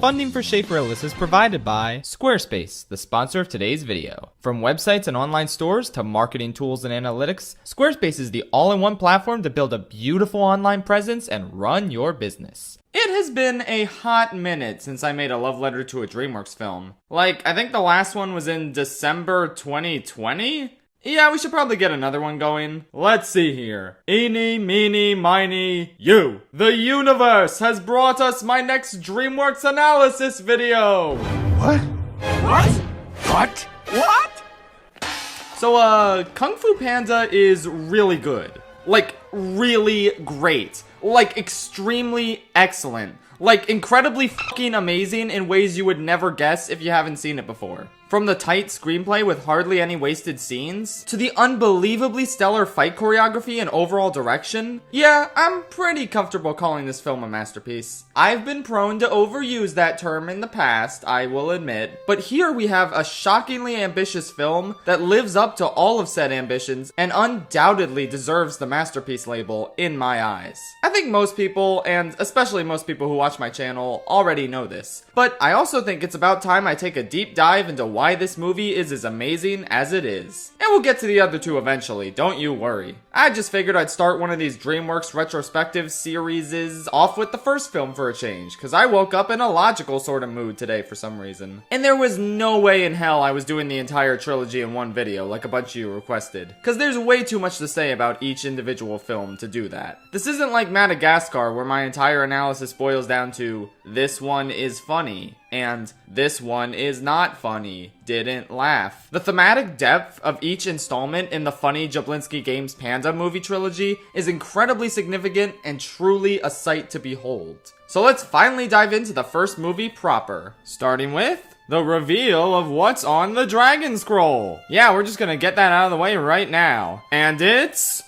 Funding for Schaefer-Ellis is provided by Squarespace, the sponsor of today's video. From websites and online stores to marketing tools and analytics, Squarespace is the all-in-one platform to build a beautiful online presence and run your business. It has been a hot minute since I made a love letter to a DreamWorks film. I think the last one was in December 2020? Yeah, we should probably get another one going. Let's see here. Eeny, meeny, miny, you. The universe has brought us my next DreamWorks analysis video. What? So, Kung Fu Panda is really good. Really great. Extremely excellent. Incredibly fucking amazing in ways you would never guess if you haven't seen it before. From the tight screenplay with hardly any wasted scenes, to the unbelievably stellar fight choreography and overall direction, yeah, I'm pretty comfortable calling this film a masterpiece. I've been prone to overuse that term in the past, I will admit, but here we have a shockingly ambitious film that lives up to all of said ambitions and undoubtedly deserves the masterpiece label in my eyes. I think most people, and especially most people who watch my channel, already know this, but I also think it's about time I take a deep dive into why this movie is as amazing as it is. And we'll get to the other two eventually, don't you worry. I just figured I'd start one of these DreamWorks retrospective series off with the first film for a change, cause I woke up in a logical sort of mood today for some reason. And there was no way in hell I was doing the entire trilogy in one video like a bunch of you requested, cause there's way too much to say about each individual film to do that. This isn't like Madagascar where my entire analysis boils down to, this one is funny, and this one is not funny, didn't laugh. The thematic depth of each installment in the funny Jablinski Games Panda movie trilogy is incredibly significant and truly a sight to behold. So let's finally dive into the first movie proper, starting with the reveal of what's on the Dragon Scroll. Yeah, we're just gonna get that out of the way right now. And it's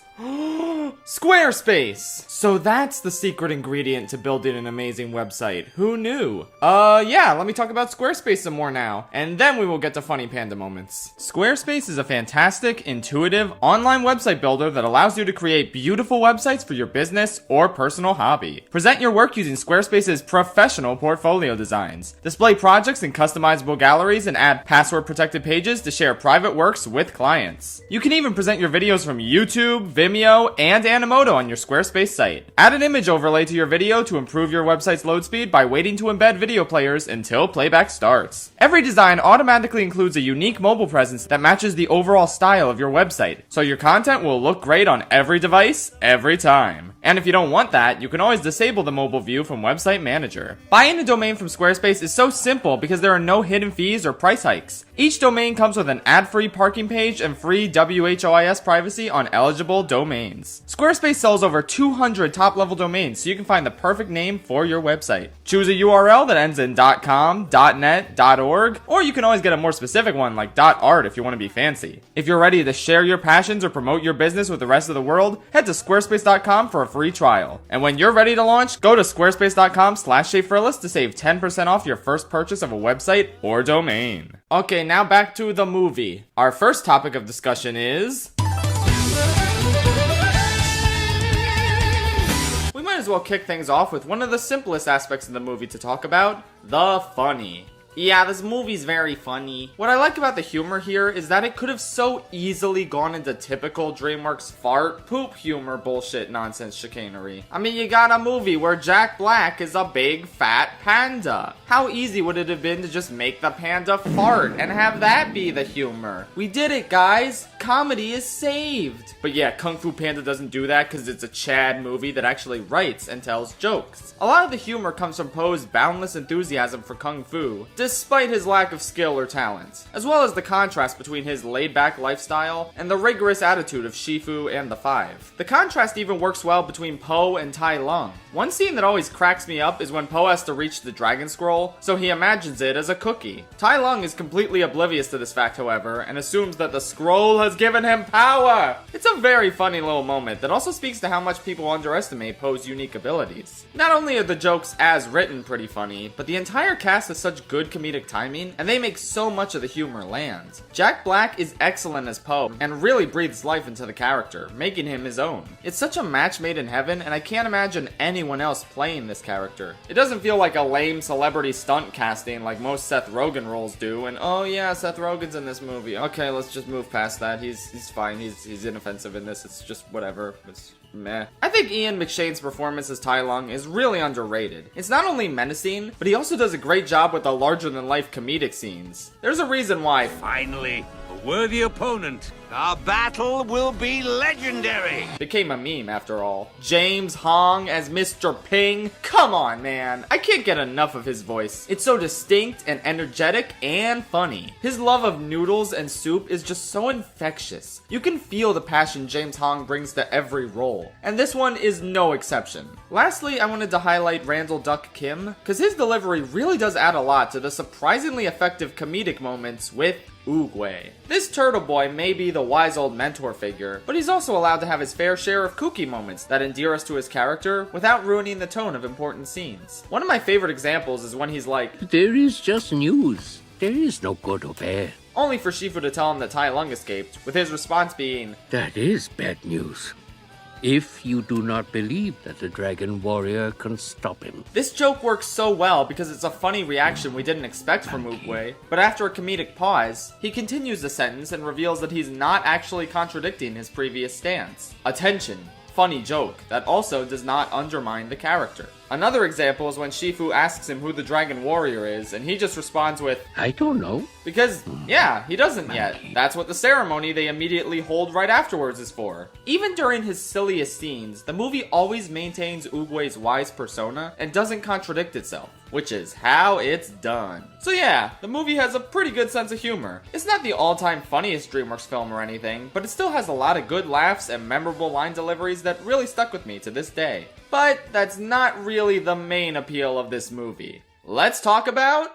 Squarespace! So that's the secret ingredient to building an amazing website. Who knew? Yeah, let me talk about Squarespace some more now, and then we will get to funny panda moments. Squarespace is a fantastic, intuitive, online website builder that allows you to create beautiful websites for your business or personal hobby. Present your work using Squarespace's professional portfolio designs. Display projects in customizable galleries and add password-protected pages to share private works with clients. You can even present your videos from YouTube, Vimeo, and Animoto on your Squarespace site. Add an image overlay to your video to improve your website's load speed by waiting to embed video players until playback starts. Every design automatically includes a unique mobile presence that matches the overall style of your website, so your content will look great on every device, every time. And if you don't want that, you can always disable the mobile view from Website Manager. Buying a domain from Squarespace is so simple because there are no hidden fees or price hikes. Each domain comes with an ad-free parking page and free WHOIS privacy on eligible domains. Squarespace sells over 200 top-level domains, so you can find the perfect name for your website. Choose a URL that ends in .com, .net, .org, or you can always get a more specific one like .art if you want to be fancy. If you're ready to share your passions or promote your business with the rest of the world, head to squarespace.com for a free trial. And when you're ready to launch, go to squarespace.com/Schaefer-Ellis to save 10% off your first purchase of a website or domain. Okay, now back to the movie. Our first topic of discussion is we might as well kick things off with one of the simplest aspects of the movie to talk about, the funny. Yeah, this movie's very funny. What I like about the humor here is that it could have so easily gone into typical DreamWorks fart, poop humor bullshit nonsense chicanery. I mean, you got a movie where Jack Black is a big fat panda. How easy would it have been to just make the panda fart and have that be the humor? We did it, guys. Comedy is saved. But yeah, Kung Fu Panda doesn't do that because it's a Chad movie that actually writes and tells jokes. A lot of the humor comes from Poe's boundless enthusiasm for Kung Fu, despite his lack of skill or talent, as well as the contrast between his laid-back lifestyle and the rigorous attitude of Shifu and the Five. The contrast even works well between Poe and Tai Lung. One scene that always cracks me up is when Poe has to reach the Dragon Scroll, so he imagines it as a cookie. Tai Lung is completely oblivious to this fact, however, and assumes that the scroll has given him power! It's a very funny little moment that also speaks to how much people underestimate Poe's unique abilities. Not only are the jokes as written pretty funny, but the entire cast has such good comedic timing, and they make so much of the humor land. Jack Black is excellent as Poe, and really breathes life into the character, making him his own. It's such a match made in heaven, and I can't imagine anyone else playing this character. It doesn't feel like a lame celebrity stunt casting like most Seth Rogen roles do, and oh yeah, Seth Rogen's in this movie. Okay, let's just move past that. He's fine. He's inoffensive in this. It's just whatever. It's meh. I think Ian McShane's performance as Tai Lung is really underrated. It's not only menacing, but he also does a great job with the larger-than-life comedic scenes. There's a reason why. Finally, a worthy opponent. Our battle will be legendary. Became a meme after all. James Hong as Mr. Ping. Come on, man. I can't get enough of his voice. It's so distinct and energetic and funny. His love of noodles and soup is just so infectious. You can feel the passion James Hong brings to every role, and this one is no exception. Lastly, I wanted to highlight Randall Duck Kim, because his delivery really does add a lot to the surprisingly effective comedic moments with Oogway. This turtle boy may be the wise old mentor figure, but he's also allowed to have his fair share of kooky moments that endear us to his character without ruining the tone of important scenes. One of my favorite examples is when he's like, "There is just news. There is no good or bad." Only for Shifu to tell him that Tai Lung escaped, with his response being, "That is bad news. If you do not believe that the Dragon Warrior can stop him." This joke works so well because it's a funny reaction we didn't expect from Oogway, but after a comedic pause, he continues the sentence and reveals that he's not actually contradicting his previous stance. Attention, funny joke that also does not undermine the character. Another example is when Shifu asks him who the Dragon Warrior is, and he just responds with, "I don't know." Because, yeah, he doesn't yet. That's what the ceremony they immediately hold right afterwards is for. Even during his silliest scenes, the movie always maintains Oogway's wise persona and doesn't contradict itself, which is how it's done. So yeah, the movie has a pretty good sense of humor. It's not the all-time funniest DreamWorks film or anything, but it still has a lot of good laughs and memorable line deliveries that really stuck with me to this day. But that's not really the main appeal of this movie. Let's talk about...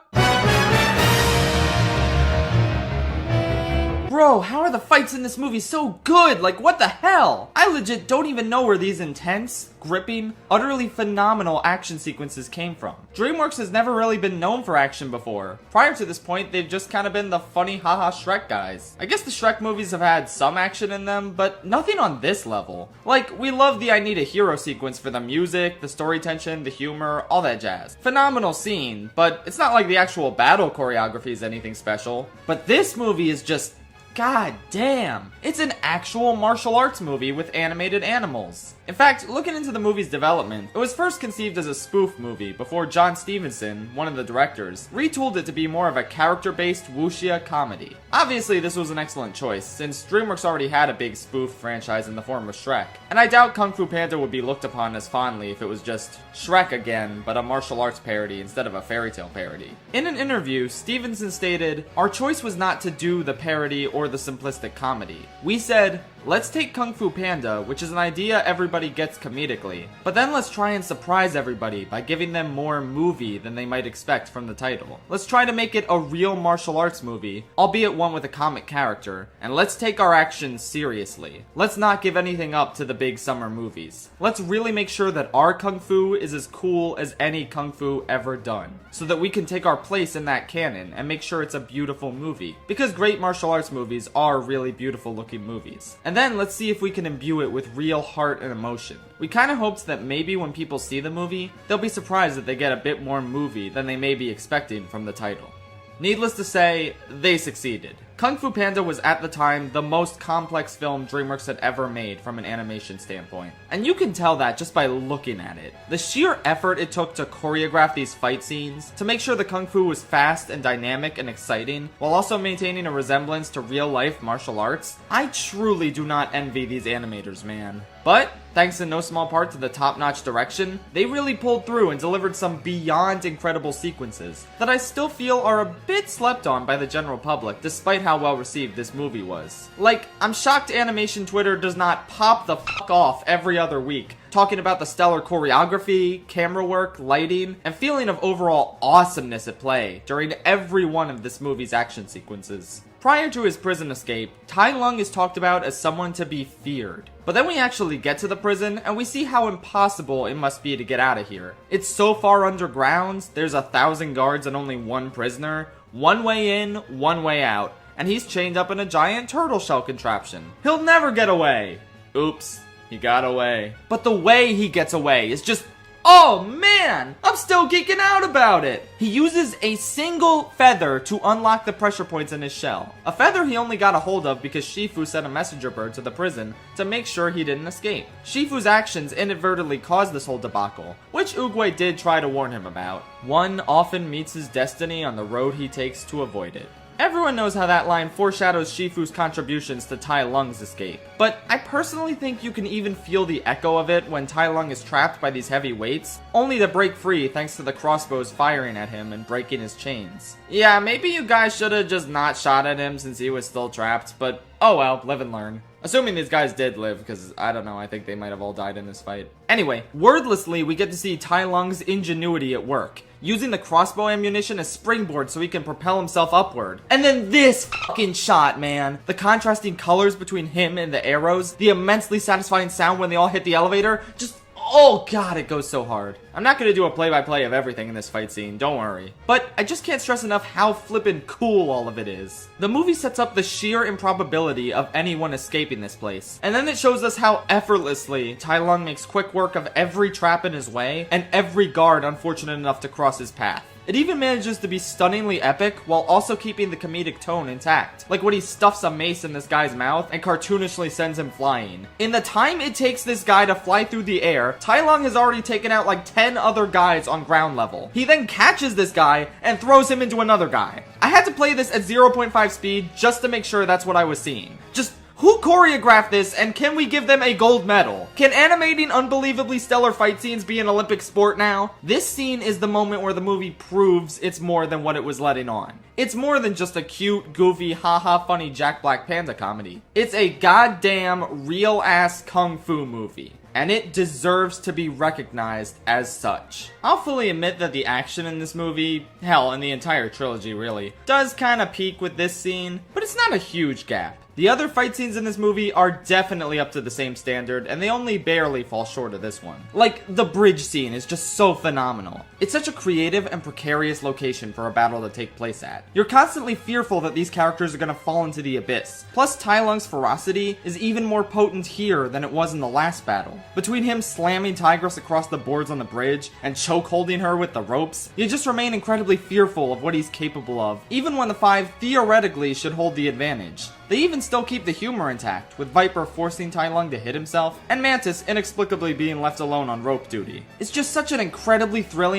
Bro, how are the fights in this movie so good? Like, what the hell? I legit don't even know where these intense, gripping, utterly phenomenal action sequences came from. DreamWorks has never really been known for action before. Prior to this point, they've just kind of been the funny haha Shrek guys. I guess the Shrek movies have had some action in them, but nothing on this level. Like, we love the I Need a Hero sequence for the music, the story tension, the humor, all that jazz. Phenomenal scene, but it's not like the actual battle choreography is anything special. But this movie is just... God damn! It's an actual martial arts movie with animated animals. In fact, looking into the movie's development, it was first conceived as a spoof movie before John Stevenson, one of the directors, retooled it to be more of a character-based wuxia comedy. Obviously, this was an excellent choice, since DreamWorks already had a big spoof franchise in the form of Shrek, and I doubt Kung Fu Panda would be looked upon as fondly if it was just Shrek again, but a martial arts parody instead of a fairy tale parody. In an interview, Stevenson stated, "Our choice was not to do the parody or the simplistic comedy. We said, let's take Kung Fu Panda, which is an idea everybody gets comedically, but then let's try and surprise everybody by giving them more movie than they might expect from the title. Let's try to make it a real martial arts movie, albeit one with a comic character, and let's take our actions seriously. Let's not give anything up to the big summer movies. Let's really make sure that our Kung Fu is as cool as any Kung Fu ever done, so that we can take our place in that canon and make sure it's a beautiful movie, because great martial arts movies are really beautiful looking movies. And then let's see if we can imbue it with real heart and emotion. We kinda hoped that maybe when people see the movie, they'll be surprised that they get a bit more movie than they may be expecting from the title. Needless to say, they succeeded. Kung Fu Panda was at the time the most complex film DreamWorks had ever made from an animation standpoint. And you can tell that just by looking at it. The sheer effort it took to choreograph these fight scenes, to make sure the Kung Fu was fast and dynamic and exciting, while also maintaining a resemblance to real-life martial arts, I truly do not envy these animators, man. But, thanks in no small part to the top-notch direction, they really pulled through and delivered some beyond incredible sequences that I still feel are a bit slept on by the general public, despite how well received this movie was. Like, I'm shocked animation Twitter does not pop the fuck off every other week, talking about the stellar choreography, camera work, lighting, and feeling of overall awesomeness at play during every one of this movie's action sequences. Prior to his prison escape, Tai Lung is talked about as someone to be feared. But then we actually get to the prison, and we see how impossible it must be to get out of here. It's so far underground, there's 1,000 guards and only one prisoner, one way in, one way out, and he's chained up in a giant turtle shell contraption. He'll never get away! Oops, he got away. But the way he gets away is just... oh man! I'm still geeking out about it! He uses a single feather to unlock the pressure points in his shell. A feather he only got a hold of because Shifu sent a messenger bird to the prison to make sure he didn't escape. Shifu's actions inadvertently caused this whole debacle, which Oogway did try to warn him about. One often meets his destiny on the road he takes to avoid it. Everyone knows how that line foreshadows Shifu's contributions to Tai Lung's escape, but I personally think you can even feel the echo of it when Tai Lung is trapped by these heavy weights, only to break free thanks to the crossbows firing at him and breaking his chains. Yeah, maybe you guys should have just not shot at him since he was still trapped, but oh well, live and learn. Assuming these guys did live, because I don't know, I think they might have all died in this fight. Anyway, wordlessly we get to see Tai Lung's ingenuity at work, using the crossbow ammunition as springboard so he can propel himself upward. And then this fucking shot, man. The contrasting colors between him and the arrows, the immensely satisfying sound when they all hit the elevator, just... oh god, it goes so hard. I'm not gonna do a play-by-play of everything in this fight scene, don't worry. But I just can't stress enough how flippin' cool all of it is. The movie sets up the sheer improbability of anyone escaping this place. And then it shows us how effortlessly Tai Lung makes quick work of every trap in his way, and every guard unfortunate enough to cross his path. It even manages to be stunningly epic while also keeping the comedic tone intact. Like when he stuffs a mace in this guy's mouth and cartoonishly sends him flying. In the time it takes this guy to fly through the air, Tai Lung has already taken out like 10 other guys on ground level. He then catches this guy and throws him into another guy. I had to play this at 0.5 speed just to make sure that's what I was seeing. Just... who choreographed this, and can we give them a gold medal? Can animating unbelievably stellar fight scenes be an Olympic sport now? This scene is the moment where the movie proves it's more than what it was letting on. It's more than just a cute, goofy, haha funny Jack Black Panda comedy. It's a goddamn real-ass kung fu movie. And it deserves to be recognized as such. I'll fully admit that the action in this movie, hell, in the entire trilogy really, does kinda peak with this scene, but it's not a huge gap. The other fight scenes in this movie are definitely up to the same standard, and they only barely fall short of this one. Like, the bridge scene is just so phenomenal. It's such a creative and precarious location for a battle to take place at. You're constantly fearful that these characters are gonna fall into the abyss. Plus, Tai Lung's ferocity is even more potent here than it was in the last battle. Between him slamming Tigress across the boards on the bridge and choke holding her with the ropes, you just remain incredibly fearful of what he's capable of, even when the five theoretically should hold the advantage. They even still keep the humor intact, with Viper forcing Tai Lung to hit himself, and Mantis inexplicably being left alone on rope duty. It's just such an incredibly thrilling